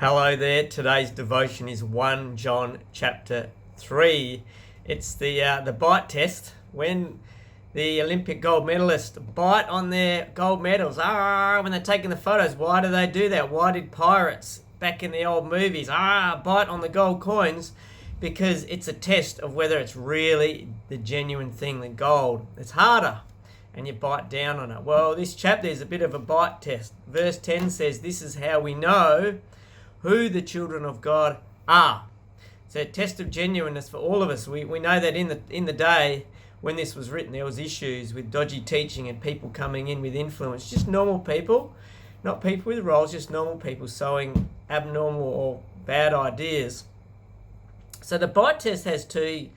Hello there. Today's devotion is 1 John chapter 3. It's the bite test. When the Olympic gold medalists bite on their gold medals, when they're taking the photos, why do they do that? Why did pirates back in the old movies bite on the gold coins? Because it's a test of whether it's really the genuine thing, the gold. It's harder, and you bite down on it. Well, this chapter is a bit of a bite test. Verse 10 says, "This is how we know who the children of God are." It's a test of genuineness for all of us. We know that in the day when this was written, there was issues with dodgy teaching and people coming in with influence. Just normal people, not people with roles, just normal people sowing abnormal or bad ideas. So the bite test has two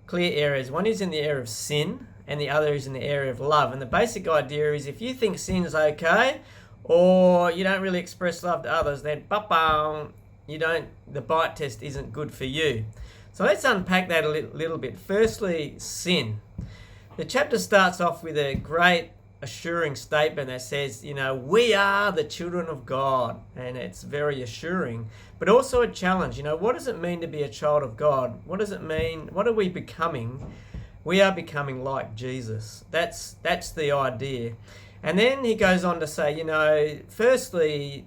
clear areas. One is in the area of sin, and the other is in the area of love. And the basic idea is if you think sin's okay, or you don't really express love to others, then the bite test isn't good for you. So let's unpack that a little bit. Firstly, sin. The chapter starts off with a great assuring statement that says, we are the children of God, and it's very assuring, but also a challenge. What does it mean to be a child of God? What does it mean? What are we becoming? We are becoming like Jesus. That's the idea. And then he goes on to say, firstly,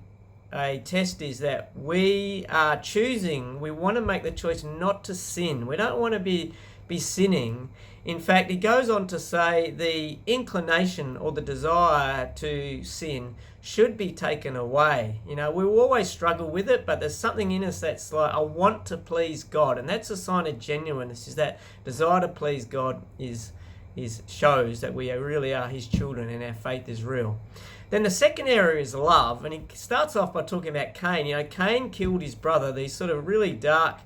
a test is that we are choosing, we want to make the choice not to sin. We don't want to be sinning. In fact, he goes on to say the inclination or the desire to sin should be taken away. We will always struggle with it, but there's something in us that's like, I want to please God. And that's a sign of genuineness, is that desire to please God shows that we really are his children and our faith is real. Then the second area is love, and he starts off by talking about Cain. Cain killed his brother, these sort of really dark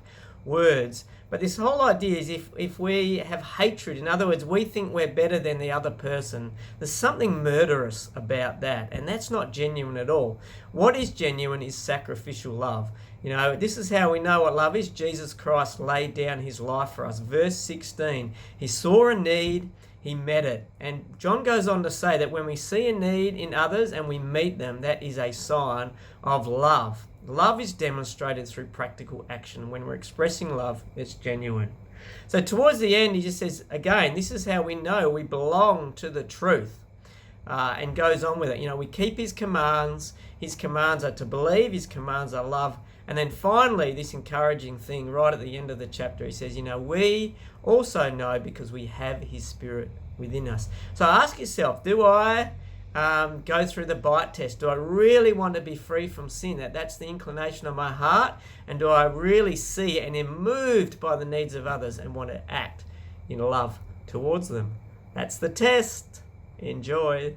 words. But this whole idea is if we have hatred, in other words, we think we're better than the other person, there's something murderous about that, and that's not genuine at all. What is genuine is sacrificial love. This is how we know what love is. Jesus Christ laid down his life for us. Verse 16, he saw a need, he met it. And John goes on to say that when we see a need in others and we meet them, that is a sign of love. Love is demonstrated through practical action. When we're expressing love, it's genuine. So towards the end, he just says, again, this is how we know we belong to the truth. And goes on with it. We keep his commands. His commands are to believe. His commands are love. And then finally, this encouraging thing right at the end of the chapter, he says, we also know because we have his Spirit within us. So ask yourself, do I go through the bite test? Do I really want to be free from sin? That's the inclination of my heart. And do I really see and am moved by the needs of others and want to act in love towards them? That's the test. Enjoy.